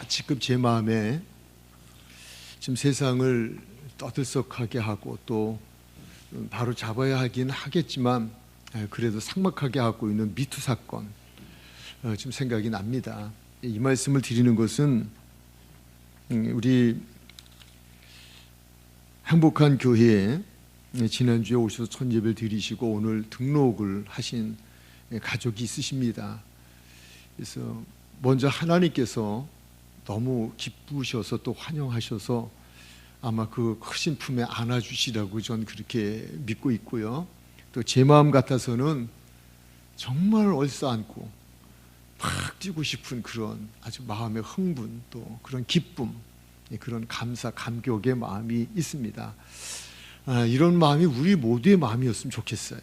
지금 제 마음에 지금 세상을 떠들썩하게 하고 또 바로 잡아야 하긴 하겠지만 그래도 삭막하게 하고 있는 미투 사건 지금 생각이 납니다. 이 말씀을 드리는 것은 우리 행복한 교회에 지난주에 오셔서 첫 예배를 드리시고 오늘 등록을 하신 가족이 있으십니다. 그래서 먼저 하나님께서 너무 기쁘셔서 또 환영하셔서 아마 그 크신 품에 안아주시라고 전 그렇게 믿고 있고요. 또 제 마음 같아서는 정말 얼싸안고 막 뛰고 싶은 그런 아주 마음의 흥분 또 그런 기쁨, 그런 감사, 감격의 마음이 있습니다. 이런 마음이 우리 모두의 마음이었으면 좋겠어요.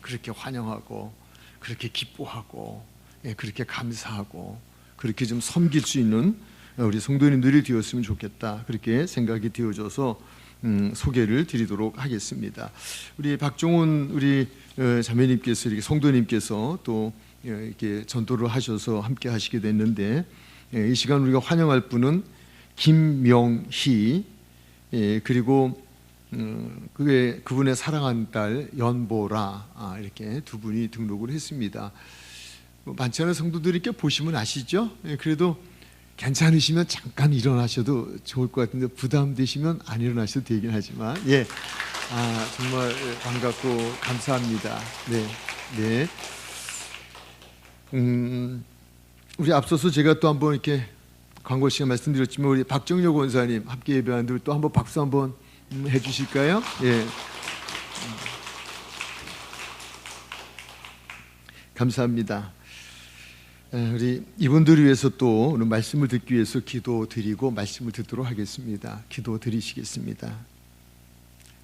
그렇게 환영하고 그렇게 기뻐하고 그렇게 감사하고 그렇게 좀 섬길 수 있는 우리 성도님들이 되었으면 좋겠다, 그렇게 생각이 되어져서 소개를 드리도록 하겠습니다. 우리 박종훈 우리 자매님께서 이렇게 성도님께서 또 이렇게 전도를 하셔서 함께 하시게 됐는데, 이 시간 우리가 환영할 분은 김명희, 그리고 그분의 사랑하는 딸 연보라, 이렇게 두 분이 등록을 했습니다. 많지 않은 성도들이 이렇게 보시면 아시죠? 그래도 괜찮으시면 잠깐 일어나셔도 좋을 것 같은데 부담되시면 안 일어나셔도 되긴 하지만 정말 반갑고 감사합니다. 네. 우리 앞서서 제가 또 한번 이렇게 광고 시간 말씀드렸지만 우리 박정혁 원사님 함께 예배하는데 또 한번 박수 한번 해주실까요? 예. 감사합니다. 우리 이분들을 위해서 또 오늘 말씀을 듣기 위해서 기도드리고 말씀을 듣도록 하겠습니다. 기도드리시겠습니다.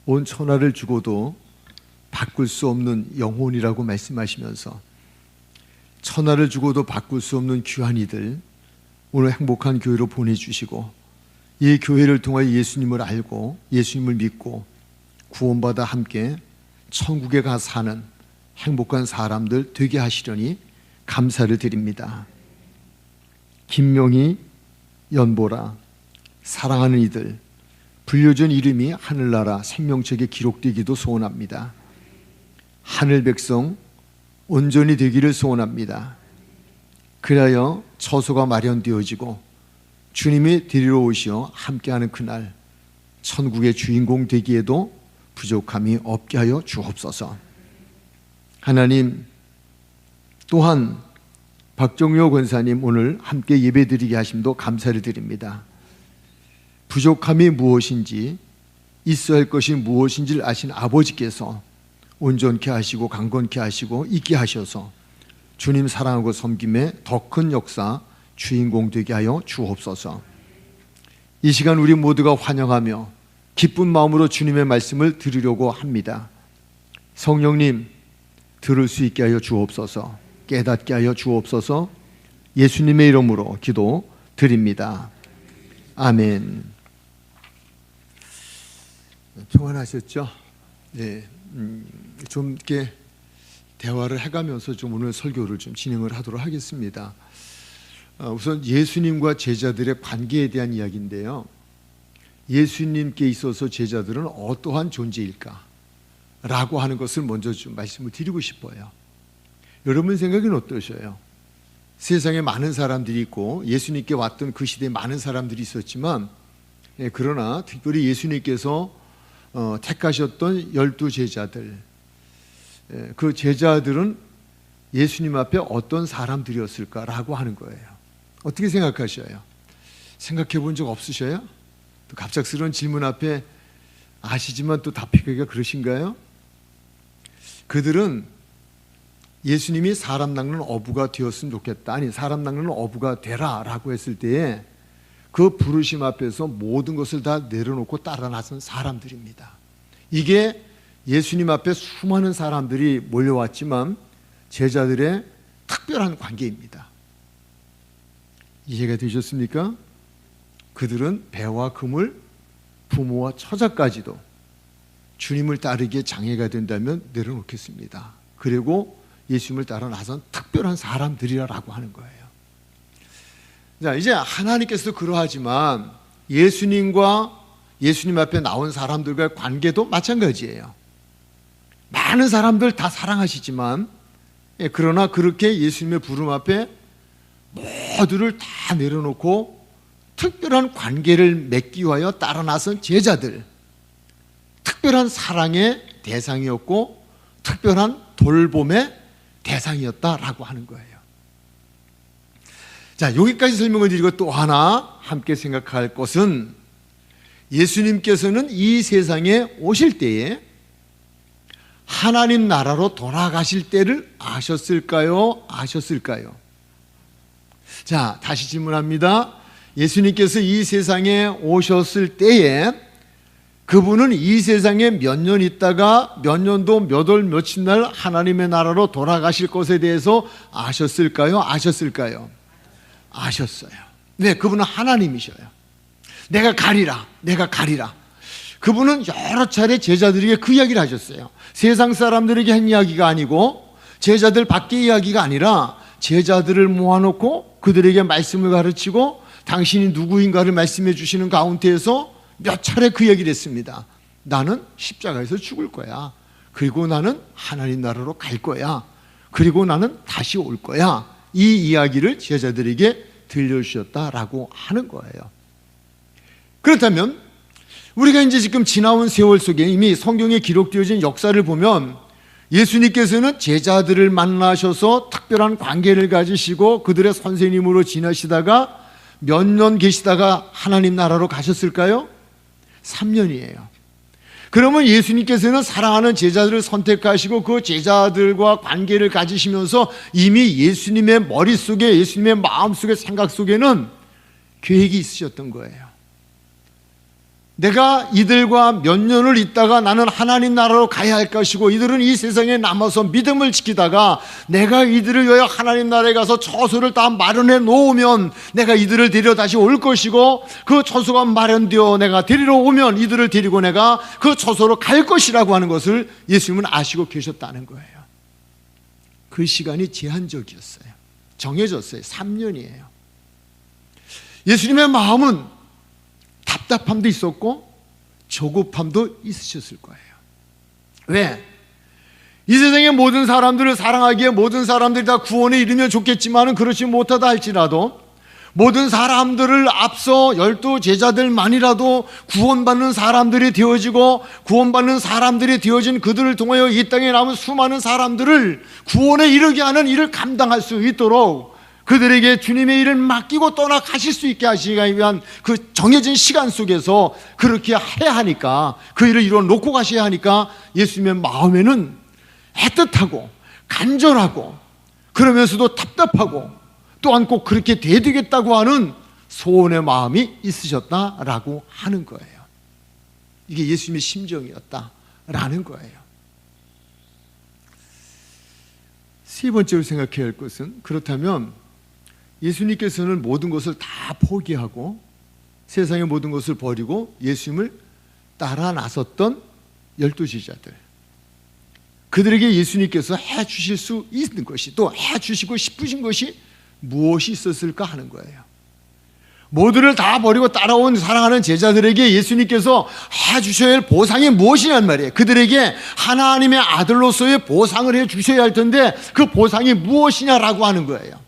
온 천하를 주고도 바꿀 수 없는 영혼이라고 말씀하시면서 천하를 주고도 바꿀 수 없는 귀한 이들 오늘 행복한 교회로 보내주시고 이 교회를 통하여 예수님을 알고 예수님을 믿고 구원받아 함께 천국에 가 사는 행복한 사람들 되게 하시려니 감사를 드립니다. 김명희, 연보라, 사랑하는 이들 불려준 이름이 하늘나라 생명책에 기록되기도 소원합니다. 하늘 백성 온전히 되기를 소원합니다. 그리하여 처소가 마련되어지고 주님이 데리러 오시어 함께하는 그날 천국의 주인공 되기에도 부족함이 없게 하여 주옵소서. 하나님, 또한 박정효 권사님 오늘 함께 예배드리게 하심도 감사를 드립니다. 부족함이 무엇인지 있어야 할 것이 무엇인지를 아신 아버지께서 온전케 하시고 강건케 하시고 있게 하셔서 주님 사랑하고 섬김에 더 큰 역사 주인공 되게 하여 주옵소서. 이 시간 우리 모두가 환영하며 기쁜 마음으로 주님의 말씀을 들으려고 합니다. 성령님, 들을 수 있게 하여 주옵소서. 깨닫게 하여 주옵소서. 예수님의 이름으로 기도 드립니다. 아멘. 평안하셨죠? 네. 좀 이렇게 대화를 해가면서 좀 오늘 설교를 좀 진행을 하도록 하겠습니다. 우선 예수님과 제자들의 관계에 대한 이야기인데요. 예수님께 있어서 제자들은 어떠한 존재일까? 라고 하는 것을 먼저 좀 말씀을 드리고 싶어요. 여러분 생각은 어떠셔요? 세상에 많은 사람들이 있고 예수님께 왔던 그 시대에 많은 사람들이 있었지만 그러나 특별히 예수님께서 택하셨던 12 제자들, 그 제자들은 예수님 앞에 어떤 사람들이었을까라고 하는 거예요. 어떻게 생각하셔요? 생각해 본 적 없으셔요? 또 갑작스러운 질문 앞에 아시지만 또 답하기가 그러신가요? 그들은 예수님이 사람 낚는 어부가 되었으면 좋겠다, 아니 사람 낚는 어부가 되라 라고 했을 때에 그 부르심 앞에서 모든 것을 다 내려놓고 따라 나선 사람들입니다. 이게 예수님 앞에 수많은 사람들이 몰려왔지만 제자들의 특별한 관계입니다. 이해가 되셨습니까? 그들은 배와 그물, 부모와 처자까지도 주님을 따르기에 장애가 된다면 내려놓겠습니다. 그리고 예수님을 따라 나선 특별한 사람들이라고 하는 거예요. 자, 이제 하나님께서도 그러하지만 예수님과 예수님 앞에 나온 사람들과의 관계도 마찬가지예요. 많은 사람들 다 사랑하시지만 그러나 그렇게 예수님의 부름 앞에 모두를 다 내려놓고 특별한 관계를 맺기 위하여 따라 나선 제자들, 특별한 사랑의 대상이었고 특별한 돌봄의 대상이었다라고 하는 거예요. 자, 여기까지 설명을 드리고 또 하나 함께 생각할 것은 예수님께서는 이 세상에 오실 때에 하나님 나라로 돌아가실 때를 아셨을까요? 아셨을까요? 자, 다시 질문합니다. 예수님께서 이 세상에 오셨을 때에 그분은 이 세상에 몇 년 있다가 몇 년도 몇 월 며칠 날 하나님의 나라로 돌아가실 것에 대해서 아셨을까요? 아셨을까요? 아셨어요. 네, 그분은 하나님이셔요. 내가 가리라, 내가 가리라. 그분은 여러 차례 제자들에게 그 이야기를 하셨어요. 세상 사람들에게 한 이야기가 아니고 제자들 밖의 이야기가 아니라 제자들을 모아놓고 그들에게 말씀을 가르치고 당신이 누구인가를 말씀해 주시는 가운데에서 몇 차례 그 얘기를 했습니다. 나는 십자가에서 죽을 거야. 그리고 나는 하나님 나라로 갈 거야. 그리고 나는 다시 올 거야. 이 이야기를 제자들에게 들려주셨다라고 하는 거예요. 그렇다면 우리가 이제 지금 지나온 세월 속에 이미 성경에 기록되어진 역사를 보면 예수님께서는 제자들을 만나셔서 특별한 관계를 가지시고 그들의 선생님으로 지내시다가 몇 년 계시다가 하나님 나라로 가셨을까요? 3년이에요. 그러면 예수님께서는 사랑하는 제자들을 선택하시고 그 제자들과 관계를 가지시면서 이미 예수님의 머릿속에, 예수님의 마음속에, 생각 속에는 계획이 있으셨던 거예요. 내가 이들과 몇 년을 있다가 나는 하나님 나라로 가야 할 것이고 이들은 이 세상에 남아서 믿음을 지키다가 내가 이들을 위하여 하나님 나라에 가서 처소를 다 마련해 놓으면 내가 이들을 데려 다시 올 것이고 그 처소가 마련되어 내가 데리러 오면 이들을 데리고 내가 그 처소로 갈 것이라고 하는 것을 예수님은 아시고 계셨다는 거예요. 그 시간이 제한적이었어요. 정해졌어요. 3년이에요. 예수님의 마음은 답답함도 있었고 조급함도 있으셨을 거예요. 왜? 이 세상의 모든 사람들을 사랑하기에 모든 사람들이 다 구원에 이르면 좋겠지만 그렇지 못하다 할지라도 모든 사람들을 앞서 12 제자들만이라도 구원받는 사람들이 되어지고 구원받는 사람들이 되어진 그들을 통하여 이 땅에 남은 수많은 사람들을 구원에 이르게 하는 일을 감당할 수 있도록 그들에게 주님의 일을 맡기고 떠나가실 수 있게 하시기 위한 그 정해진 시간 속에서 그렇게 해야 하니까 그 일을 이루어 놓고 가셔야 하니까 예수님의 마음에는 애틋하고 간절하고 그러면서도 답답하고 또한 꼭 그렇게 돼야 되겠다고 하는 소원의 마음이 있으셨다라고 하는 거예요. 이게 예수님의 심정이었다라는 거예요. 세 번째로 생각해야 할 것은 그렇다면 예수님께서는 모든 것을 다 포기하고 세상의 모든 것을 버리고 예수님을 따라 나섰던 12 제자들, 그들에게 예수님께서 해주실 수 있는 것이 또 해주시고 싶으신 것이 무엇이 있었을까 하는 거예요. 모두를 다 버리고 따라온 사랑하는 제자들에게 예수님께서 해주셔야 할 보상이 무엇이냐는 말이에요. 그들에게 하나님의 아들로서의 보상을 해주셔야 할 텐데 그 보상이 무엇이냐라고 하는 거예요.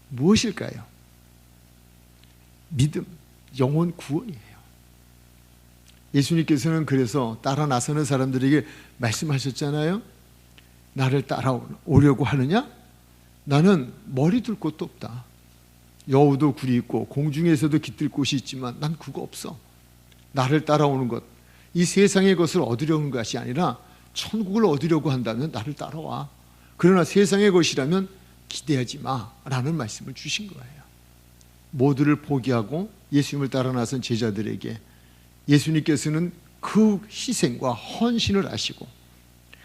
무엇일까요? 믿음, 영혼 구원이에요. 예수님께서는 그래서 따라 나서는 사람들에게 말씀하셨잖아요. 나를 따라오려고 하느냐? 나는 머리 둘 곳도 없다. 여우도 굴이 있고 공중에서도 깃들 곳이 있지만 난 그거 없어. 나를 따라오는 것, 이 세상의 것을 얻으려는 것이 아니라 천국을 얻으려고 한다면 나를 따라와. 그러나 세상의 것이라면 기대하지 마라는 말씀을 주신 거예요. 모두를 포기하고 예수님을 따라 나선 제자들에게 예수님께서는 그 희생과 헌신을 하시고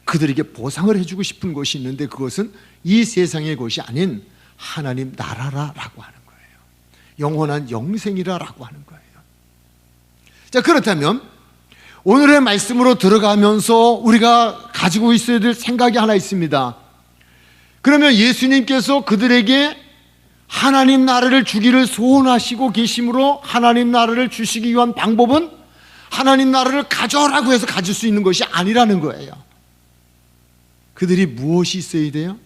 그들에게 보상을 해주고 싶은 것이 있는데 그것은 이 세상의 것이 아닌 하나님 나라라고 하는 거예요. 영원한 영생이라고 하는 거예요. 자, 그렇다면 오늘의 말씀으로 들어가면서 우리가 가지고 있어야 될 생각이 하나 있습니다. 그러면 예수님께서 그들에게 하나님 나라를 주기를 소원하시고 계심으로 하나님 나라를 주시기 위한 방법은 하나님 나라를 가져라고 해서 가질 수 있는 것이 아니라는 거예요. 그들이 무엇이 있어야 돼요?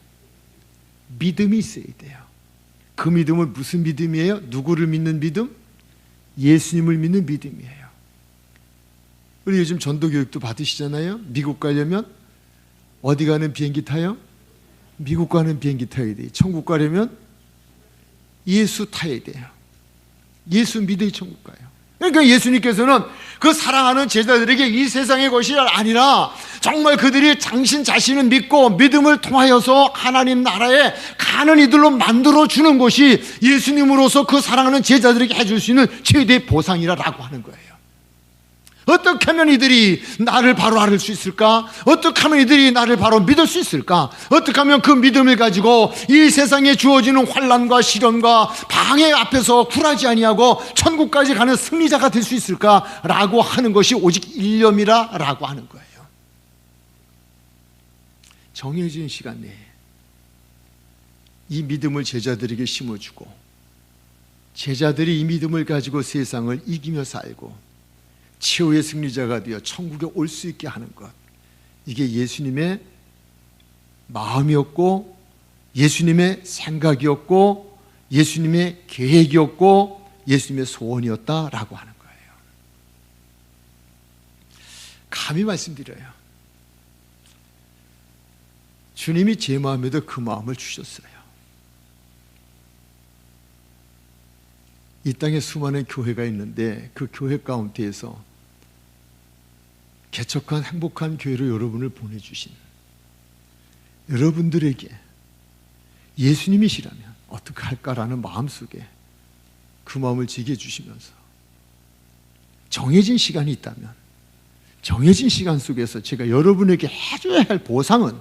믿음이 있어야 돼요. 그 믿음은 무슨 믿음이에요? 누구를 믿는 믿음? 예수님을 믿는 믿음이에요. 우리 요즘 전도교육도 받으시잖아요. 미국 가려면 어디 가는 비행기 타요? 미국 가는 비행기 타야 돼요. 천국 가려면 예수 타야 돼요. 예수 믿어야 천국 가요. 그러니까 예수님께서는 그 사랑하는 제자들에게 이 세상의 것이 아니라 정말 그들이 당신 자신을 믿고 믿음을 통하여서 하나님 나라에 가는 이들로 만들어주는 것이 예수님으로서 그 사랑하는 제자들에게 해줄 수 있는 최대의 보상이라고 하는 거예요. 어떻게 하면 이들이 나를 바로 알을 수 있을까? 어떻게 하면 이들이 나를 바로 믿을 수 있을까? 어떻게 하면 그 믿음을 가지고 이 세상에 주어지는 환난과 시련과 방해 앞에서 굴하지 아니하고 천국까지 가는 승리자가 될 수 있을까라고 하는 것이 오직 일념이라고 하는 거예요. 정해진 시간 내에 이 믿음을 제자들에게 심어주고 제자들이 이 믿음을 가지고 세상을 이기며 살고 최후의 승리자가 되어 천국에 올 수 있게 하는 것, 이게 예수님의 마음이었고 예수님의 생각이었고 예수님의 계획이었고 예수님의 소원이었다라고 하는 거예요. 감히 말씀드려요. 주님이 제 마음에도 그 마음을 주셨어요. 이 땅에 수많은 교회가 있는데 그 교회 가운데에서 개척한 행복한 교회로 여러분을 보내주신 여러분들에게 예수님이시라면 어떻게 할까라는 마음속에 그 마음을 지게 해주시면서 정해진 시간이 있다면 정해진 시간 속에서 제가 여러분에게 해줘야 할 보상은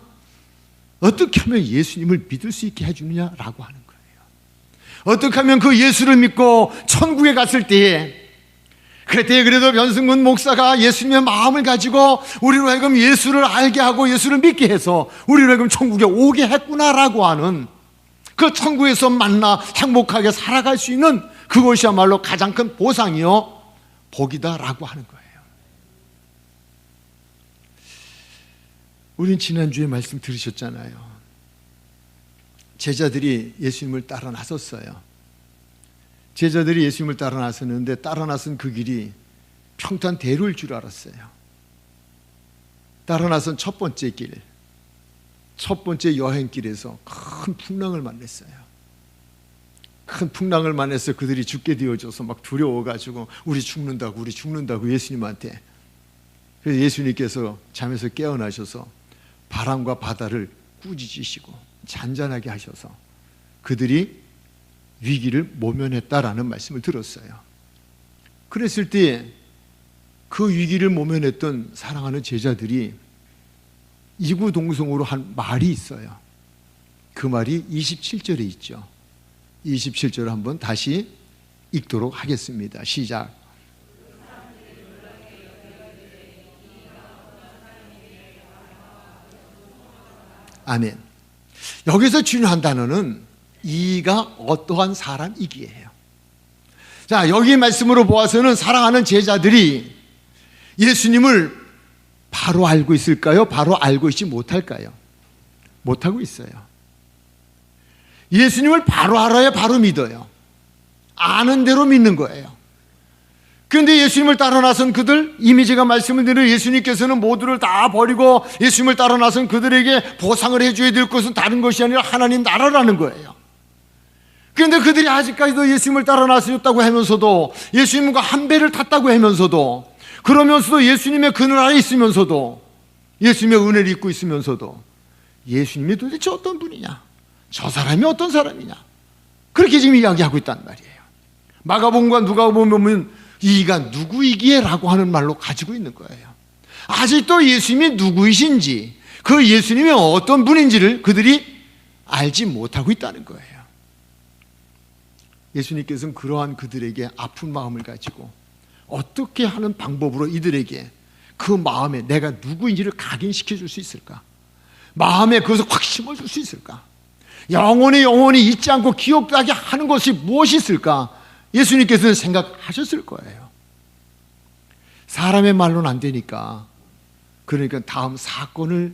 어떻게 하면 예수님을 믿을 수 있게 해주느냐라고 하는 거예요. 어떻게 하면 그 예수를 믿고 천국에 갔을 때에 그때 그래도 변승문 목사가 예수님의 마음을 가지고 우리로 하여금 예수를 알게 하고 예수를 믿게 해서 우리로 하여금 천국에 오게 했구나라고 하는 그 천국에서 만나 행복하게 살아갈 수 있는 그것이야말로 가장 큰 보상이요 복이다라고 하는 거예요. 우린 지난주에 말씀 들으셨잖아요. 제자들이 예수님을 따라 나섰어요. 제자들이 예수님을 따라 나섰는데 따라 나선 그 길이 평탄대로일 줄 알았어요. 따라 나선 첫 번째 길, 첫 번째 여행길에서 큰 풍랑을 만났어요. 큰 풍랑을 만나서 그들이 죽게 되어져서 막 두려워가지고 우리 죽는다고 예수님한테. 그래서 예수님께서 잠에서 깨어나셔서 바람과 바다를 꾸짖으시고 잔잔하게 하셔서 그들이 위기를 모면했다라는 말씀을 들었어요. 그랬을 때 그 위기를 모면했던 사랑하는 제자들이 이구동성으로 한 말이 있어요. 그 말이 27절에 있죠. 27절 한번 다시 읽도록 하겠습니다. 시작. 아멘. 여기서 중요한 단어는 이가 어떠한 사람이기예요. 자, 여기 말씀으로 보아서는 사랑하는 제자들이 예수님을 바로 알고 있을까요? 바로 알고 있지 못할까요? 못하고 있어요. 예수님을 바로 알아야 바로 믿어요. 아는 대로 믿는 거예요. 그런데 예수님을 따라 나선 그들, 이미 제가 말씀을 드린 예수님께서는 모두를 다 버리고 예수님을 따라 나선 그들에게 보상을 해줘야 될 것은 다른 것이 아니라 하나님 나라라는 거예요. 그런데 그들이 아직까지도 예수님을 따라 나섰다고 하면서도 예수님과 한 배를 탔다고 하면서도 그러면서도 예수님의 그늘 아래 있으면서도 예수님의 은혜를 입고 있으면서도 예수님이 도대체 어떤 분이냐, 저 사람이 어떤 사람이냐, 그렇게 지금 이야기하고 있단 말이에요. 마가복음과 누가복음 보면 이가 누구이기에 라고 하는 말로 가지고 있는 거예요. 아직도 예수님이 누구이신지 그 예수님이 어떤 분인지를 그들이 알지 못하고 있다는 거예요. 예수님께서는 그러한 그들에게 아픈 마음을 가지고 어떻게 하는 방법으로 이들에게 그 마음에 내가 누구인지를 각인시켜 줄 수 있을까? 마음에 그것을 확 심어줄 수 있을까? 영원히 잊지 않고 기억나게 하는 것이 무엇이 있을까? 예수님께서는 생각하셨을 거예요. 사람의 말로는 안 되니까, 그러니까 다음 사건을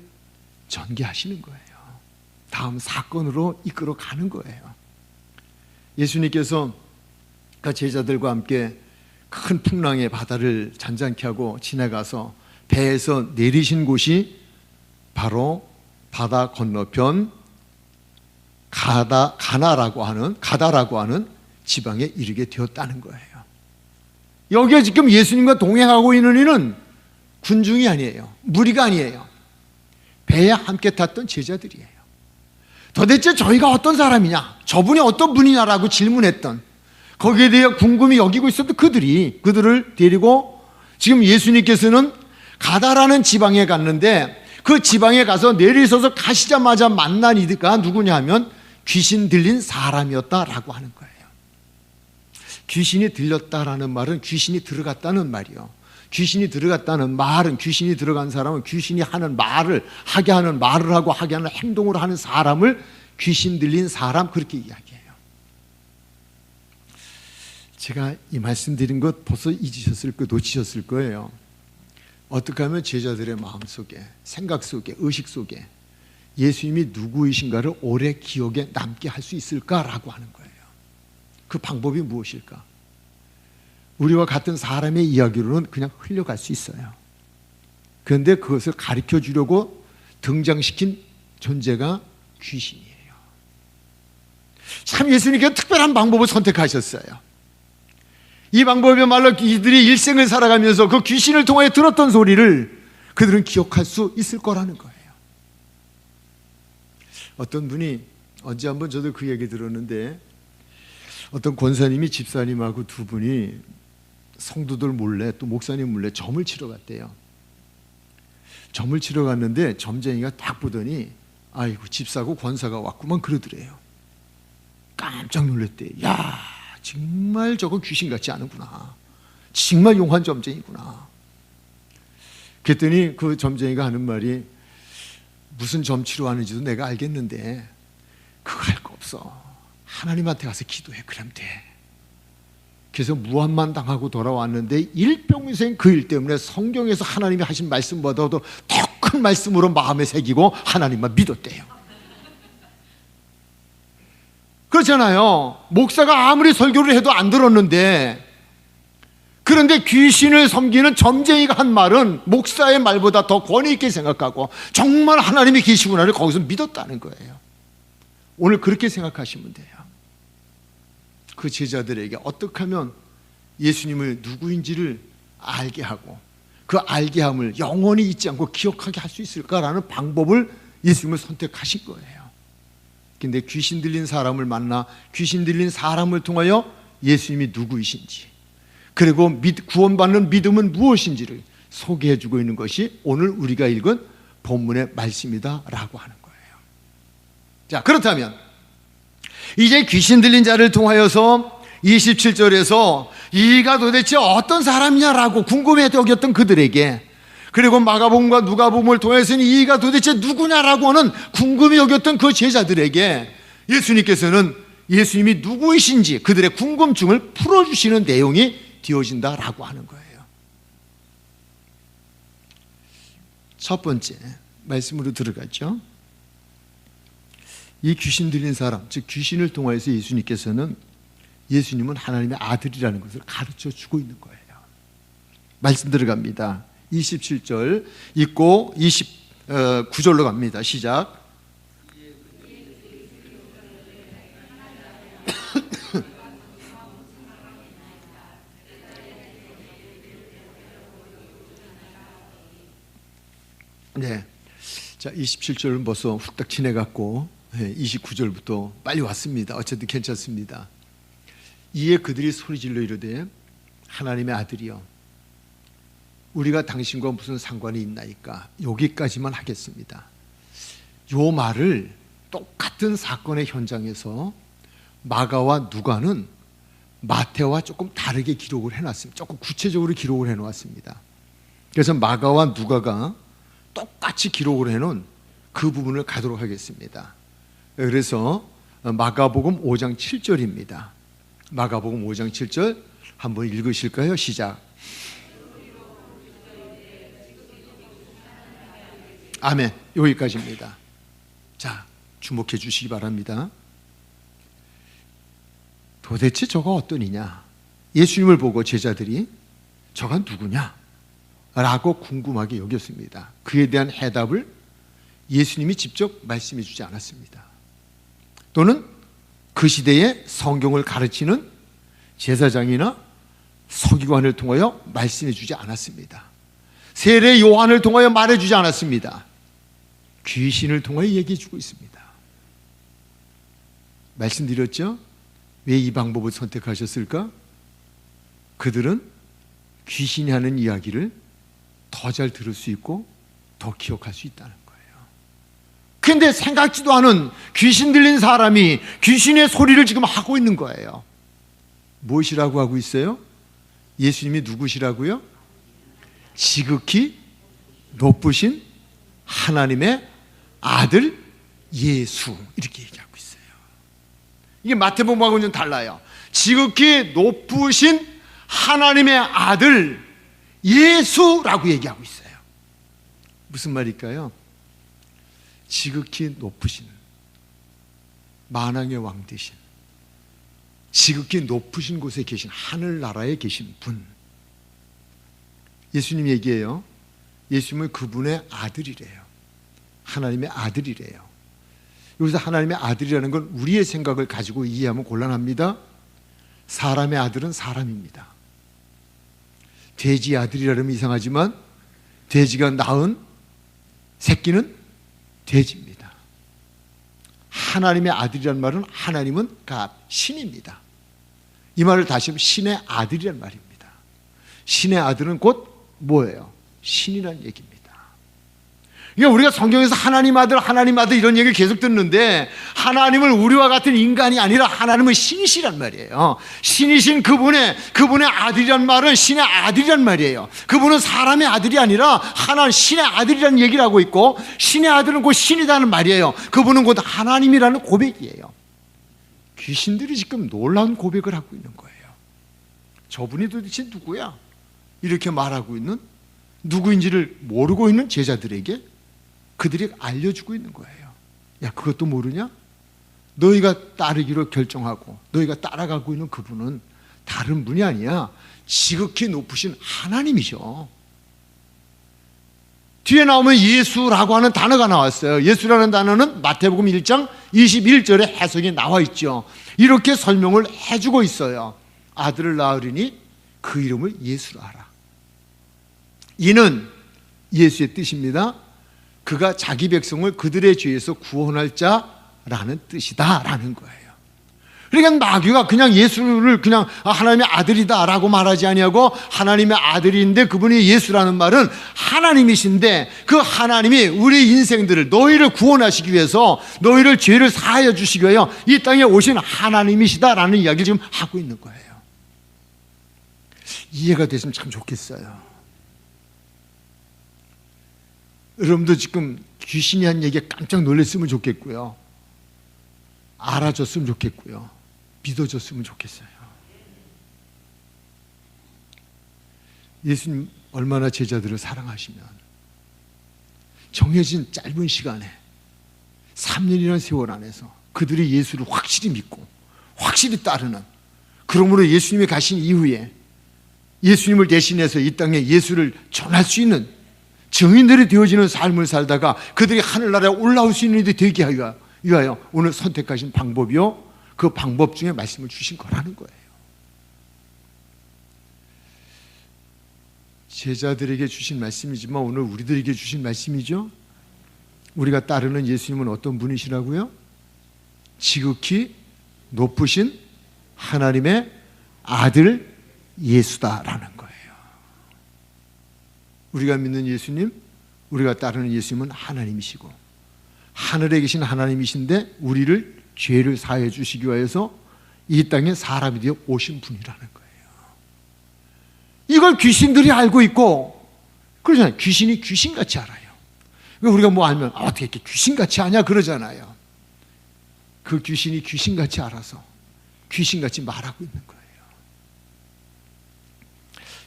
전개하시는 거예요. 다음 사건으로 이끌어 가는 거예요. 예수님께서 그 제자들과 함께 큰 풍랑의 바다를 잔잔케 하고 지나가서 배에서 내리신 곳이 바로 바다 건너편 가다라고 하는 지방에 이르게 되었다는 거예요. 여기에 지금 예수님과 동행하고 있는 이는 군중이 아니에요. 무리가 아니에요. 배에 함께 탔던 제자들이에요. 도대체 저희가 어떤 사람이냐, 저분이 어떤 분이냐라고 질문했던, 거기에 대해 궁금히 여기고 있었던 그들을 데리고 지금 예수님께서는 가다라는 지방에 갔는데, 그 지방에 가서 내리셔서 가시자마자 만난 이가 누구냐 하면 귀신 들린 사람이었다라고 하는 거예요. 귀신이 들렸다라는 말은 귀신이 들어갔다는 말이요. 귀신이 들어갔다는 말은, 귀신이 들어간 사람은 귀신이 하는 말을 하게 하는, 말을 하고 하게 하는 행동을 하는 사람을 귀신 들린 사람, 그렇게 이야기해요. 제가 이 말씀 드린 것 벌써 놓치셨을 거예요. 어떻게 하면 제자들의 마음속에, 생각 속에, 의식 속에 예수님이 누구이신가를 오래 기억에 남게 할 수 있을까라고 하는 거예요. 그 방법이 무엇일까? 우리와 같은 사람의 이야기로는 그냥 흘려갈 수 있어요. 그런데 그것을 가르쳐 주려고 등장시킨 존재가 귀신이에요. 참 예수님께서 특별한 방법을 선택하셨어요. 이 방법이야말로 이들이 일생을 살아가면서 그 귀신을 통해 들었던 소리를 그들은 기억할 수 있을 거라는 거예요. 어떤 분이 언제 한번 저도 그 얘기 들었는데, 어떤 권사님이 집사님하고 두 분이 성도들 몰래, 또 목사님 몰래 점을 치러 갔대요. 점을 치러 갔는데 점쟁이가 딱 보더니 아이고 집사고 권사가 왔구만 그러더래요. 깜짝 놀랐대요. 야, 정말 저거 귀신 같지 않은구나. 정말 용한 점쟁이구나. 그랬더니 그 점쟁이가 하는 말이, 무슨 점 치러 왔는지도 내가 알겠는데 그거 할 거 없어. 하나님한테 가서 기도해. 그럼 돼. 그래서 무한만 당하고 돌아왔는데 일평생 그 일 때문에 성경에서 하나님이 하신 말씀보다도 더 큰 말씀으로 마음에 새기고 하나님만 믿었대요. 그렇잖아요. 목사가 아무리 설교를 해도 안 들었는데, 그런데 귀신을 섬기는 점쟁이가 한 말은 목사의 말보다 더 권위 있게 생각하고 정말 하나님이 계시구나를 거기서 믿었다는 거예요. 오늘 그렇게 생각하시면 돼요. 그 제자들에게 어떻게 하면 예수님을 누구인지를 알게 하고 그 알게 함을 영원히 잊지 않고 기억하게 할 수 있을까라는 방법을 예수님을 선택하신 거예요. 근데 귀신 들린 사람을 만나 귀신 들린 사람을 통하여 예수님이 누구이신지, 그리고 구원받는 믿음은 무엇인지를 소개해주고 있는 것이 오늘 우리가 읽은 본문의 말씀이다라고 하는 거예요. 자, 그렇다면 이제 귀신 들린 자를 통하여서 27절에서 이가 도대체 어떤 사람이냐라고 궁금해 여겼던 그들에게, 그리고 마가복음과 누가복음을 통해서는 이가 도대체 누구냐라고 하는 궁금해 여겼던 그 제자들에게 예수님께서는 예수님이 누구이신지 그들의 궁금증을 풀어주시는 내용이 되어진다라고 하는 거예요. 첫 번째 말씀으로 들어가죠. 이 귀신 들린 사람, 즉 귀신을 통해서 예수님은 하나님의 아들이라는 것을 가르쳐 주고 있는 거예요. 말씀 들어갑니다. 27절 읽고 29절로 갑니다. 시작. 네, 자 27절은 벌써 훅딱 지내갔고 29절부터 빨리 왔습니다. 어쨌든 괜찮습니다. 이에 그들이 소리질러 이르되 하나님의 아들이여 우리가 당신과 무슨 상관이 있나이까. 여기까지만 하겠습니다. 요 말을 똑같은 사건의 현장에서 마가와 누가는 마태와 조금 다르게 기록을 해놨습니다. 조금 구체적으로 기록을 해놓았습니다. 그래서 마가와 누가가 똑같이 기록을 해놓은 그 부분을 가도록 하겠습니다. 그래서 마가복음 5장 7절입니다. 마가복음 5장 7절 한번 읽으실까요? 시작. 아멘. 여기까지입니다. 자, 주목해 주시기 바랍니다. 도대체 저가 어떤 이냐? 예수님을 보고 제자들이 저가 누구냐? 라고 궁금하게 여겼습니다. 그에 대한 해답을 예수님이 직접 말씀해 주지 않았습니다. 또는 그 시대에 성경을 가르치는 제사장이나 서기관을 통하여 말씀해 주지 않았습니다. 세례 요한을 통하여 말해 주지 않았습니다. 귀신을 통하여 얘기해 주고 있습니다. 말씀드렸죠? 왜 이 방법을 선택하셨을까? 그들은 귀신이 하는 이야기를 더 잘 들을 수 있고 더 기억할 수 있다는 거예요. 그런데 생각지도 않은 귀신 들린 사람이 귀신의 소리를 지금 하고 있는 거예요. 무엇이라고 하고 있어요? 예수님이 누구시라고요? 지극히 높으신 하나님의 아들 예수, 이렇게 얘기하고 있어요. 이게 마태복음하고는 좀 달라요. 지극히 높으신 하나님의 아들 예수라고 얘기하고 있어요. 무슨 말일까요? 지극히 높으신, 만왕의 왕 되신, 지극히 높으신 곳에 계신, 하늘나라에 계신 분, 예수님 얘기해요. 예수님은 그분의 아들이래요. 하나님의 아들이래요. 여기서 하나님의 아들이라는 건 우리의 생각을 가지고 이해하면 곤란합니다. 사람의 아들은 사람입니다. 돼지 아들이라면 이상하지만 돼지가 낳은 새끼는 돼지입니다. 하나님의 아들이라는 말은 하나님은 신입니다. 이 말을 다시 하면 신의 아들이라는 말입니다. 신의 아들은 곧 뭐예요? 신이라는 얘기입니다. 그러니까 우리가 성경에서 하나님 아들 이런 얘기를 계속 듣는데, 하나님은 우리와 같은 인간이 아니라 하나님은 신이시란 말이에요. 신이신 그분의 아들이란 말은 신의 아들이란 말이에요. 그분은 사람의 아들이 아니라 하나님 신의 아들이라는 얘기를 하고 있고, 신의 아들은 곧 신이라는 말이에요. 그분은 곧 하나님이라는 고백이에요. 귀신들이 지금 놀라운 고백을 하고 있는 거예요. 저분이 도대체 누구야? 이렇게 말하고 있는, 누구인지를 모르고 있는 제자들에게 그들이 알려주고 있는 거예요. 야, 그것도 모르냐? 너희가 따르기로 결정하고 너희가 따라가고 있는 그분은 다른 분이 아니야. 지극히 높으신 하나님이죠. 뒤에 나오면 예수라고 하는 단어가 나왔어요. 예수라는 단어는 마태복음 1장 21절에 해석이 나와 있죠. 이렇게 설명을 해주고 있어요. 아들을 낳으리니 그 이름을 예수라 하라. 이는 예수의 뜻입니다. 그가 자기 백성을 그들의 죄에서 구원할 자라는 뜻이다 라는 거예요. 그러니까 마귀가 그냥 예수를 그냥 하나님의 아들이다라고 말하지 아니하고, 하나님의 아들인데 그분이 예수라는 말은 하나님이신데, 그 하나님이 우리 인생들을, 너희를 구원하시기 위해서, 너희를 죄를 사하여 주시기 위하여 이 땅에 오신 하나님이시다라는 이야기를 지금 하고 있는 거예요. 이해가 됐으면 참 좋겠어요. 여러분도 지금 귀신이 한 얘기에 깜짝 놀랐으면 좋겠고요. 알아줬으면 좋겠고요. 믿어줬으면 좋겠어요. 예수님 얼마나 제자들을 사랑하시면 정해진 짧은 시간에 3년이라는 세월 안에서 그들이 예수를 확실히 믿고 확실히 따르는, 그러므로 예수님이 가신 이후에 예수님을 대신해서 이 땅에 예수를 전할 수 있는 증인들이 되어지는 삶을 살다가 그들이 하늘나라에 올라올 수 있는 일이 되게 위하여 오늘 선택하신 방법이요, 그 방법 중에 말씀을 주신 거라는 거예요. 제자들에게 주신 말씀이지만 오늘 우리들에게 주신 말씀이죠. 우리가 따르는 예수님은 어떤 분이시라고요? 지극히 높으신 하나님의 아들 예수다라는 거예요. 우리가 믿는 예수님, 우리가 따르는 예수님은 하나님이시고 하늘에 계신 하나님이신데 우리를 죄를 사해 주시기 위해서 이 땅에 사람이 되어 오신 분이라는 거예요. 이걸 귀신들이 알고 있고 그러잖아요. 귀신이 귀신같이 알아요. 우리가 뭐 알면 어떻게 이렇게 귀신같이 아냐 그러잖아요. 그 귀신이 귀신같이 알아서 귀신같이 말하고 있는 거예요.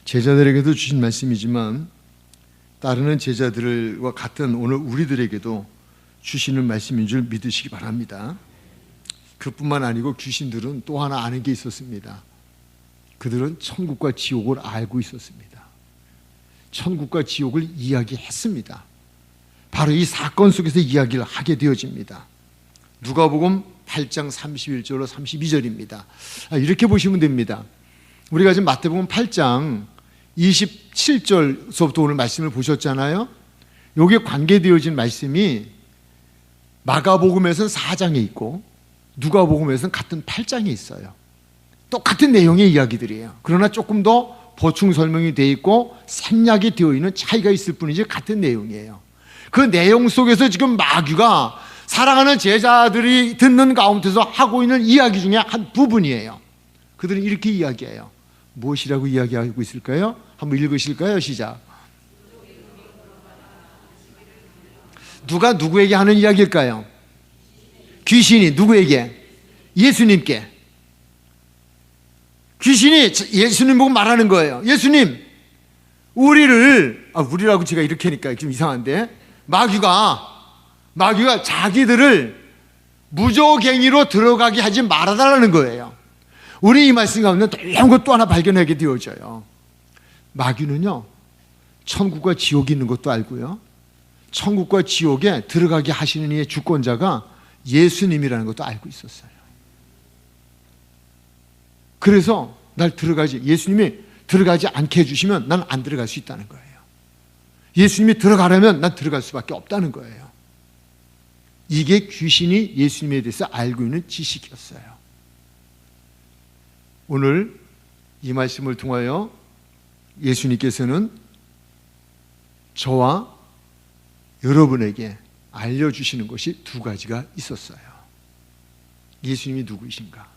제자들에게도 주신 말씀이지만 따르는 제자들과 같은 오늘 우리들에게도 주시는 말씀인 줄 믿으시기 바랍니다. 그뿐만 아니고 귀신들은 또 하나 아는 게 있었습니다. 그들은 천국과 지옥을 알고 있었습니다. 천국과 지옥을 이야기했습니다. 바로 이 사건 속에서 이야기를 하게 되어집니다. 누가복음 8장 31절로 32절입니다. 이렇게 보시면 됩니다. 우리가 지금 마태복음 8장 27절서부터 오늘 말씀을 보셨잖아요. 여기에 관계되어진 말씀이 마가복음에서는 4장에 있고 누가복음에서는 같은 8장에 있어요. 똑같은 내용의 이야기들이에요. 그러나 조금 더 보충 설명이 되어 있고 생략이 되어 있는 차이가 있을 뿐이지 같은 내용이에요. 그 내용 속에서 지금 마귀가 사랑하는 제자들이 듣는 가운데서 하고 있는 이야기 중에 한 부분이에요. 그들은 이렇게 이야기해요. 무엇이라고 이야기하고 있을까요? 한번 읽으실까요? 시작. 누가 누구에게 하는 이야기일까요? 귀신이 누구에게? 예수님께. 귀신이 예수님 보고 말하는 거예요. 예수님, 우리라고 제가 이렇게 하니까 좀 이상한데, 마귀가 자기들을 무조갱이로 들어가게 하지 말아달라는 거예요. 우리 이 말씀 가운데 놀라운 것 또 하나 발견하게 되어져요. 마귀는요, 천국과 지옥이 있는 것도 알고요, 천국과 지옥에 들어가게 하시는 이의 주권자가 예수님이라는 것도 알고 있었어요. 그래서 예수님이 들어가지 않게 해주시면 난 안 들어갈 수 있다는 거예요. 예수님이 들어가려면 난 들어갈 수밖에 없다는 거예요. 이게 귀신이 예수님에 대해서 알고 있는 지식이었어요. 오늘 이 말씀을 통하여 예수님께서는 저와 여러분에게 알려주시는 것이 두 가지가 있었어요. 예수님이 누구이신가,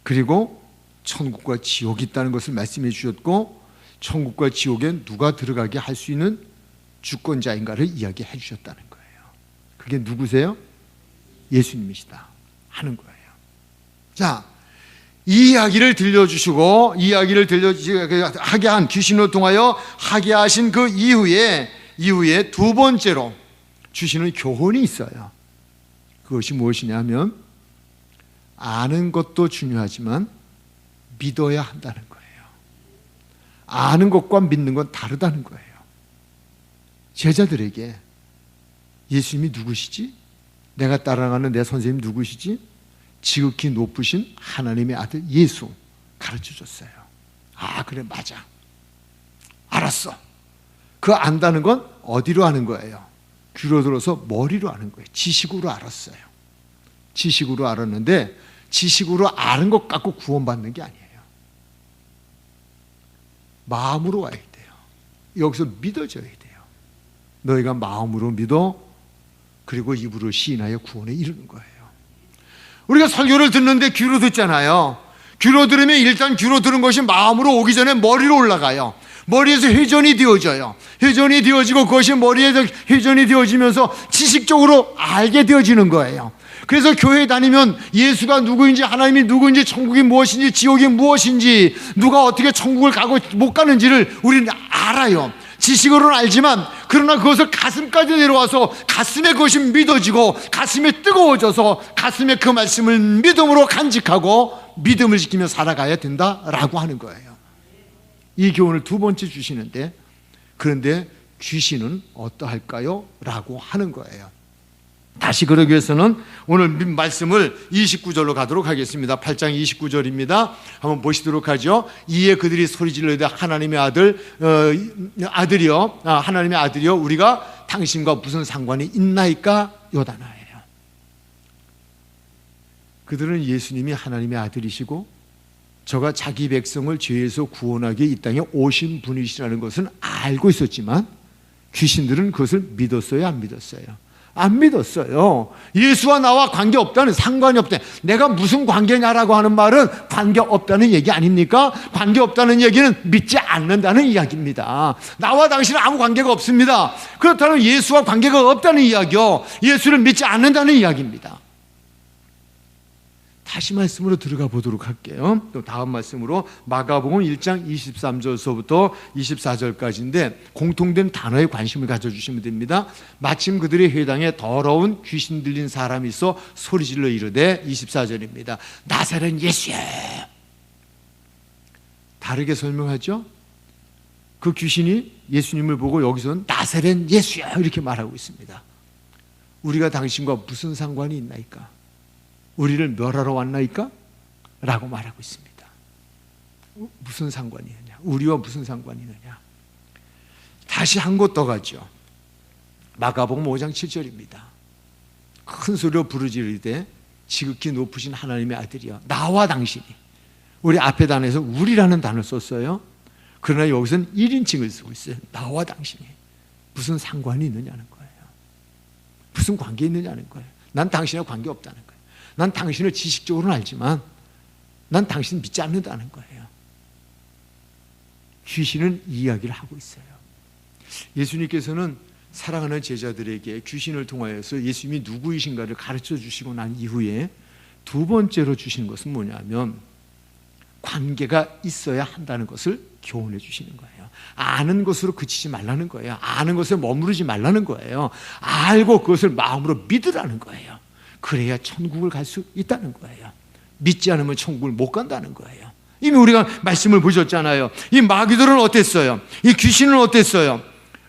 그리고 천국과 지옥이 있다는 것을 말씀해 주셨고, 천국과 지옥에 누가 들어가게 할 수 있는 주권자인가를 이야기해 주셨다는 거예요. 그게 누구세요? 예수님이시다 하는 거예요. 자, 이 이야기를 들려주시고 하게 한, 귀신을 통하여 하게 하신 그 이후에 두 번째로 주시는 교훈이 있어요. 그것이 무엇이냐면, 아는 것도 중요하지만 믿어야 한다는 거예요. 아는 것과 믿는 건 다르다는 거예요. 제자들에게 예수님이 누구시지? 내가 따라가는 내 선생님 누구시지? 지극히 높으신 하나님의 아들 예수 가르쳐 줬어요. 아, 그래, 맞아, 알았어. 그 안다는 건 어디로 아는 거예요? 귀로 들어서 머리로 아는 거예요. 지식으로 알았어요. 지식으로 알았는데 지식으로 아는 것 갖고 구원받는 게 아니에요. 마음으로 와야 돼요. 여기서 믿어져야 돼요. 너희가 마음으로 믿어, 그리고 입으로 시인하여 구원에 이르는 거예요. 우리가 설교를 듣는데 귀로 듣잖아요. 귀로 들으면 일단 귀로 들은 것이 마음으로 오기 전에 머리로 올라가요. 머리에서 회전이 되어져요. 회전이 되어지고 그것이 머리에서 회전이 되어지면서 지식적으로 알게 되어지는 거예요. 그래서 교회에 다니면 예수가 누구인지, 하나님이 누구인지, 천국이 무엇인지, 지옥이 무엇인지, 누가 어떻게 천국을 가고 못 가는지를 우리는 알아요. 지식으로는 알지만, 그러나 그것을 가슴까지 내려와서 가슴에 그것이 믿어지고 가슴이 뜨거워져서 가슴에 그 말씀을 믿음으로 간직하고 믿음을 지키며 살아가야 된다라고 하는 거예요. 이 교훈을 두 번째 주시는데, 그런데 귀신은 어떠할까요? 라고 하는 거예요. 다시 그러기 위해서는 오늘 말씀을 29절로 가도록 하겠습니다. 8장 29절입니다. 한번 보시도록 하죠. 이에 그들이 소리질러 이르되 하나님의 아들이여 우리가 당신과 무슨 상관이 있나이까 요다나예요. 그들은 예수님이 하나님의 아들이시고 저가 자기 백성을 죄에서 구원하기 위해 이 땅에 오신 분이시라는 것은 알고 있었지만 귀신들은 그것을 믿었어요, 안 믿었어요? 안 믿었어요. 예수와 나와 관계없다는, 상관이 없다. 내가 무슨 관계냐라고 하는 말은 관계없다는 얘기 아닙니까? 관계없다는 얘기는 믿지 않는다는 이야기입니다. 나와 당신은 아무 관계가 없습니다. 그렇다면 예수와 관계가 없다는 이야기요, 예수를 믿지 않는다는 이야기입니다. 다시 말씀으로 들어가 보도록 할게요. 또 다음 말씀으로 마가복음 1장 23절서부터 24절까지인데 공통된 단어에 관심을 가져주시면 됩니다. 마침 그들의 회당에 더러운 귀신 들린 사람이 있어 소리질러 이르되 24절입니다. 나사렛 예수야. 다르게 설명하죠. 그 귀신이 예수님을 보고 여기서는 나사렛 예수야 이렇게 말하고 있습니다. 우리가 당신과 무슨 상관이 있나이까? 우리를 멸하러 왔나이까? 라고 말하고 있습니다. 무슨 상관이 있느냐? 우리와 무슨 상관이 있느냐? 다시 한 곳 더 가죠. 마가복음 5장 7절입니다. 큰 소리로 부르짖으되 지극히 높으신 하나님의 아들이여 나와 당신이. 우리 앞에 단어에서 우리라는 단어를 썼어요. 그러나 여기서는 1인칭을 쓰고 있어요. 나와 당신이. 무슨 상관이 있느냐는 거예요. 무슨 관계 있느냐는 거예요. 난 당신하고 관계 없다는 거예요. 난 당신을 지식적으로는 알지만 난 당신 믿지 않는다는 거예요. 귀신은 이 이야기를 하고 있어요. 예수님께서는 사랑하는 제자들에게 귀신을 통하여서 예수님이 누구이신가를 가르쳐 주시고 난 이후에 두 번째로 주시는 것은 뭐냐면 관계가 있어야 한다는 것을 교훈해 주시는 거예요. 아는 것으로 그치지 말라는 거예요. 아는 것에 머무르지 말라는 거예요. 알고 그것을 마음으로 믿으라는 거예요. 그래야 천국을 갈 수 있다는 거예요. 믿지 않으면 천국을 못 간다는 거예요. 이미 우리가 말씀을 보셨잖아요. 이 마귀들은 어땠어요? 이 귀신은 어땠어요?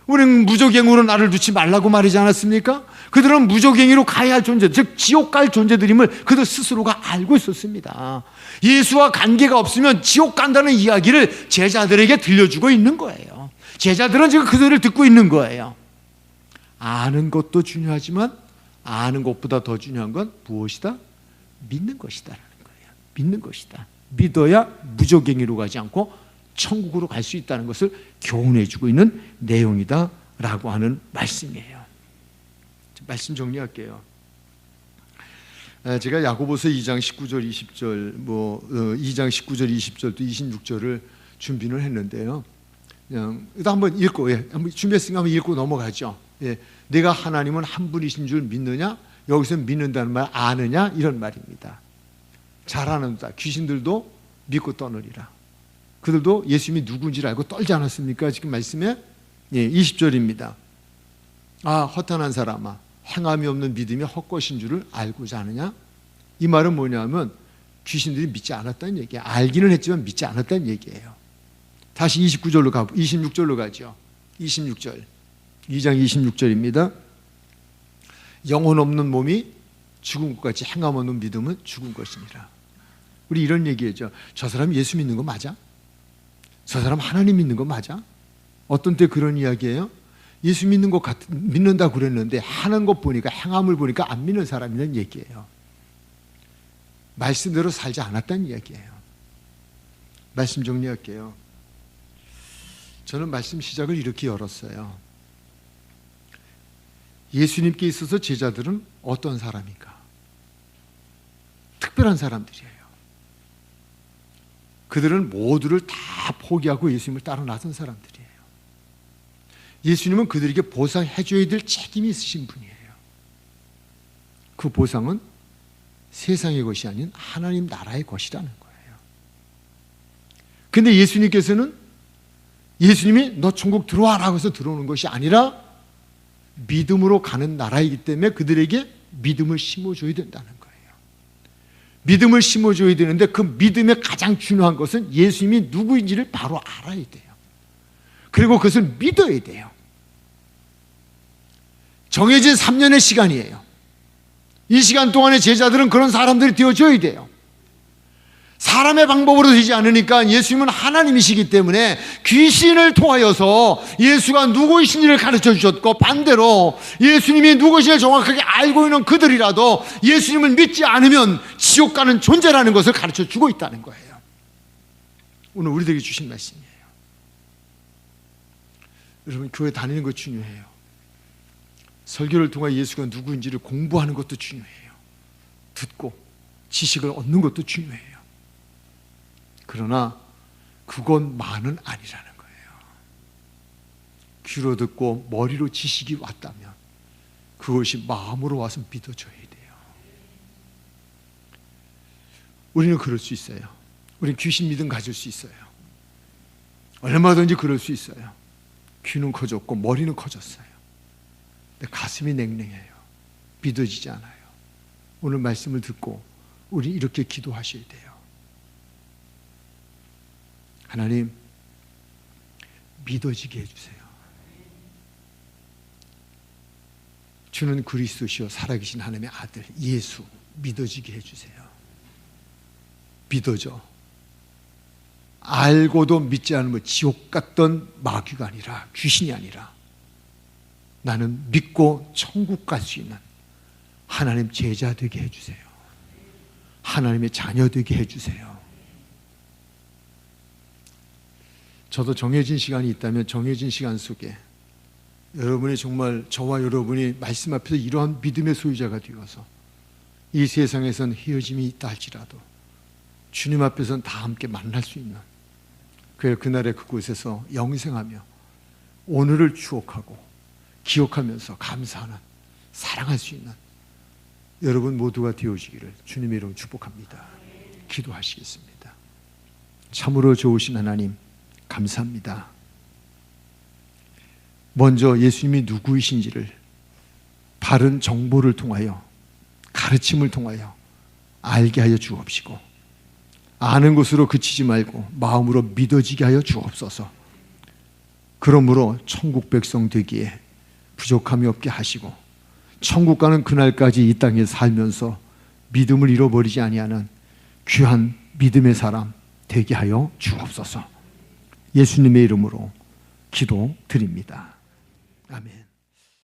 우리는 무적행으로 나를 두지 말라고 말하지 않았습니까? 그들은 무적행위로 가야 할 존재, 즉 지옥 갈 존재들임을 그들 스스로가 알고 있었습니다. 예수와 관계가 없으면 지옥 간다는 이야기를 제자들에게 들려주고 있는 거예요. 제자들은 지금 그들을 듣고 있는 거예요. 아는 것도 중요하지만 아는 것보다 더 중요한 건 무엇이다? 믿는 것이다라는 거예요. 믿는 것이다. 믿어야 무적행위로 가지 않고 천국으로 갈 수 있다는 것을 교훈해 주고 있는 내용이다라고 하는 말씀이에요. 말씀 정리할게요. 제가 야고보서 2장 19절 20절 2장 19절 20절 또 26절을 준비를 했는데요. 그냥 일단 한번 읽고 한번 준비했으니까 한번 읽고 넘어가죠. 내가 하나님은 한 분이신 줄 믿느냐? 여기서 믿는다는 말 아느냐? 이런 말입니다. 잘 아는다. 귀신들도 믿고 떠느리라. 그들도 예수님이 누군지를 알고 떨지 않았습니까? 지금 말씀에 20절입니다. 아 허탄한 사람아 행함이 없는 믿음이 헛것인 줄을 알고자 하느냐? 이 말은 뭐냐면 귀신들이 믿지 않았다는 얘기예요. 알기는 했지만 믿지 않았다는 얘기예요. 다시 26절로 가죠. 26절 2장 26절입니다. 영혼 없는 몸이 죽은 것 같이 행함 없는 믿음은 죽은 것이니라. 우리 이런 얘기하죠. 저 사람 예수 믿는 거 맞아? 저 사람 하나님 믿는 거 맞아? 어떤 때 그런 이야기예요? 예수 믿는다고 그랬는데 하는 것 보니까 행함을 보니까 안 믿는 사람이라는 얘기예요. 말씀대로 살지 않았다는 이야기예요. 말씀 정리할게요. 저는 말씀 시작을 이렇게 열었어요. 예수님께 있어서 제자들은 어떤 사람인가? 특별한 사람들이에요. 그들은 모두를 다 포기하고 예수님을 따라 나선 사람들이에요. 예수님은 그들에게 보상해 줘야 될 책임이 있으신 분이에요. 그 보상은 세상의 것이 아닌 하나님 나라의 것이라는 거예요. 근데 예수님께서는 예수님이 너 천국 들어와라고 해서 들어오는 것이 아니라 믿음으로 가는 나라이기 때문에 그들에게 믿음을 심어줘야 된다는 거예요. 믿음을 심어줘야 되는데 그 믿음의 가장 중요한 것은 예수님이 누구인지를 바로 알아야 돼요. 그리고 그것을 믿어야 돼요. 정해진 3년의 시간이에요. 이 시간 동안에 제자들은 그런 사람들이 되어줘야 돼요. 사람의 방법으로 되지 않으니까 예수님은 하나님이시기 때문에 귀신을 통하여서 예수가 누구이신지를 가르쳐 주셨고 반대로 예수님이 누구이신지를 정확하게 알고 있는 그들이라도 예수님을 믿지 않으면 지옥 가는 존재라는 것을 가르쳐 주고 있다는 거예요. 오늘 우리들에게 주신 말씀이에요. 여러분 교회 다니는 거 중요해요. 설교를 통해 예수가 누구인지를 공부하는 것도 중요해요. 듣고 지식을 얻는 것도 중요해요. 그러나 그것만은 아니라는 거예요. 귀로 듣고 머리로 지식이 왔다면 그것이 마음으로 와서 믿어져야 돼요. 우리는 그럴 수 있어요. 우리는 귀신 믿음 가질 수 있어요. 얼마든지 그럴 수 있어요. 귀는 커졌고 머리는 커졌어요. 근데 가슴이 냉랭해요. 믿어지지 않아요. 오늘 말씀을 듣고 우리 이렇게 기도하셔야 돼요. 하나님, 믿어지게 해주세요. 주는 그리스도시요 살아계신 하나님의 아들 예수, 믿어지게 해주세요. 믿어져. 알고도 믿지 않으면 지옥 같던 마귀가 아니라, 귀신이 아니라 나는 믿고 천국 갈 수 있는 하나님 제자 되게 해주세요. 하나님의 자녀 되게 해주세요. 저도 정해진 시간이 있다면 정해진 시간 속에 여러분이 정말 저와 여러분이 말씀 앞에서 이러한 믿음의 소유자가 되어서 이 세상에선 헤어짐이 있다 할지라도 주님 앞에서는 다 함께 만날 수 있는, 그날의 그곳에서 영생하며 오늘을 추억하고 기억하면서 감사하는, 사랑할 수 있는 여러분 모두가 되어지기를 주님의 이름으로 축복합니다. 기도하시겠습니다. 참으로 좋으신 하나님 감사합니다. 먼저 예수님이 누구이신지를 바른 정보를 통하여, 가르침을 통하여 알게 하여 주옵시고, 아는 것으로 그치지 말고 마음으로 믿어지게 하여 주옵소서. 그러므로 천국 백성 되기에 부족함이 없게 하시고 천국 가는 그날까지 이 땅에 살면서 믿음을 잃어버리지 아니하는 귀한 믿음의 사람 되게 하여 주옵소서. 예수님의 이름으로 기도드립니다. 아멘.